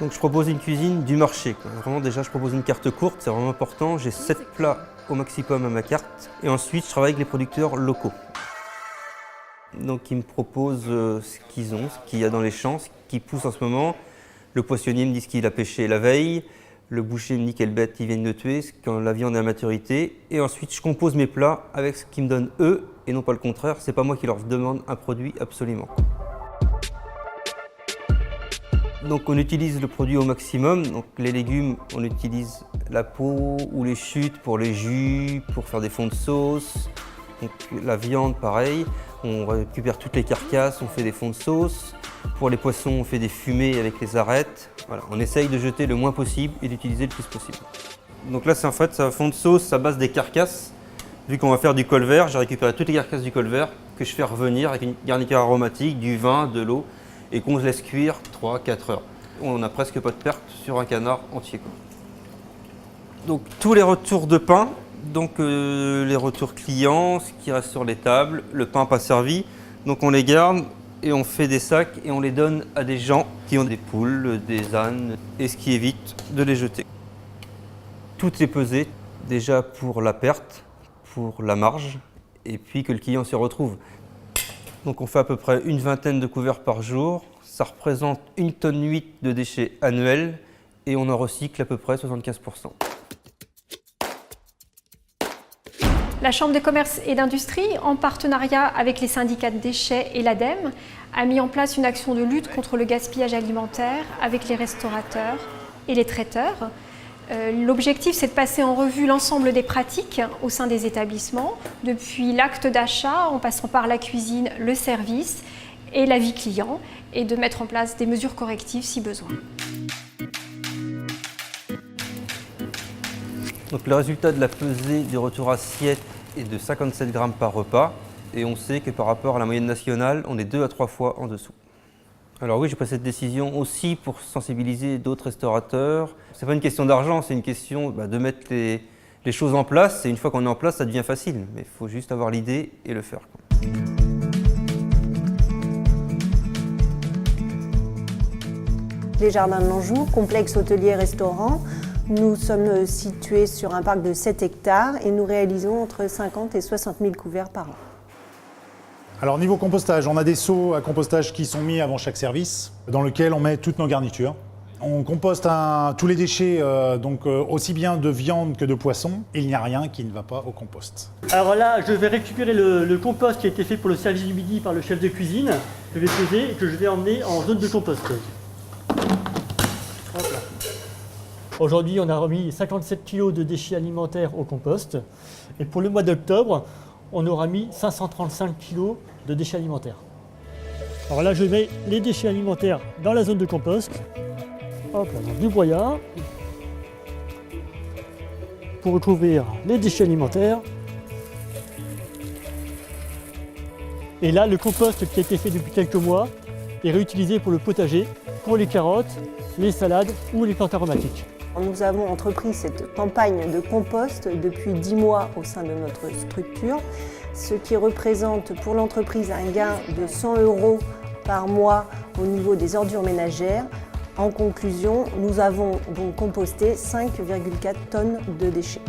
Donc je propose une cuisine du marché, quoi. Vraiment déjà je propose une carte courte, c'est vraiment important. J'ai 7 plats au maximum à ma carte. Et ensuite je travaille avec les producteurs locaux. Donc ils me proposent ce qu'ils ont, ce qu'il y a dans les champs, ce qui pousse en ce moment. Le poissonnier me dit ce qu'il a pêché la veille. Le boucher me dit quelle bête ils viennent de tuer, quand la viande est à maturité. Et ensuite je compose mes plats avec ce qu'ils me donnent eux, et non pas le contraire. C'est pas moi qui leur demande un produit absolument. Donc on utilise le produit au maximum. Donc les légumes, on utilise la peau ou les chutes pour les jus, pour faire des fonds de sauce. Donc la viande, pareil. On récupère toutes les carcasses, on fait des fonds de sauce. Pour les poissons, on fait des fumées avec les arêtes. Voilà, on essaye de jeter le moins possible et d'utiliser le plus possible. Donc là, c'est en fait un fond de sauce à base des carcasses. Vu qu'on va faire du colvert, j'ai récupéré toutes les carcasses du colvert que je fais revenir avec une garniture aromatique, du vin, de l'eau et qu'on se laisse cuire 3-4 heures. On n'a presque pas de perte sur un canard entier, quoi. Donc tous les retours de pain, donc les retours clients, ce qui reste sur les tables, le pain pas servi, donc on les garde et on fait des sacs et on les donne à des gens qui ont des poules, des ânes, et ce qui évite de les jeter. Tout est pesé, déjà pour la perte, pour la marge, et puis que le client s'y retrouve. Donc on fait à peu près une vingtaine de couverts par jour, ça représente 1,8 tonne de déchets annuels, et on en recycle à peu près 75%. La Chambre de commerce et d'industrie, en partenariat avec les syndicats de déchets et l'ADEME, a mis en place une action de lutte contre le gaspillage alimentaire avec les restaurateurs et les traiteurs. L'objectif, c'est de passer en revue l'ensemble des pratiques au sein des établissements, depuis l'acte d'achat, en passant par la cuisine, le service et la vie client, et de mettre en place des mesures correctives si besoin. Donc le résultat de la pesée des retours assiettes est de 57 grammes par repas, et on sait que par rapport à la moyenne nationale, on est 2 à 3 fois en dessous. Alors oui, j'ai pris cette décision aussi pour sensibiliser d'autres restaurateurs. C'est pas une question d'argent, c'est une question de mettre les choses en place, et une fois qu'on est en place, ça devient facile. Mais il faut juste avoir l'idée et le faire, quoi. Les Jardins de l'Anjou, complexe hôtelier-restaurant. Nous sommes situés sur un parc de 7 hectares et nous réalisons entre 50 et 60 000 couverts par an. Alors niveau compostage, on a des seaux à compostage qui sont mis avant chaque service, dans lequel on met toutes nos garnitures. On composte tous les déchets, aussi bien de viande que de poisson. Il n'y a rien qui ne va pas au compost. Alors là, je vais récupérer le compost qui a été fait pour le service du midi par le chef de cuisine, que je vais peser et que je vais emmener en zone de compost. Aujourd'hui, on a remis 57 kg de déchets alimentaires au compost. Et pour le mois d'octobre, on aura mis 535 kg de déchets alimentaires. Alors là, je mets les déchets alimentaires dans la zone de compost. Hop là, dans du broyat. Pour recouvrir les déchets alimentaires. Et là, le compost qui a été fait depuis quelques mois est réutilisé pour le potager, pour les carottes, les salades ou les plantes aromatiques. Nous avons entrepris cette campagne de compost depuis 10 mois au sein de notre structure, ce qui représente pour l'entreprise un gain de 100 € par mois au niveau des ordures ménagères. En conclusion, nous avons donc composté 5,4 tonnes de déchets.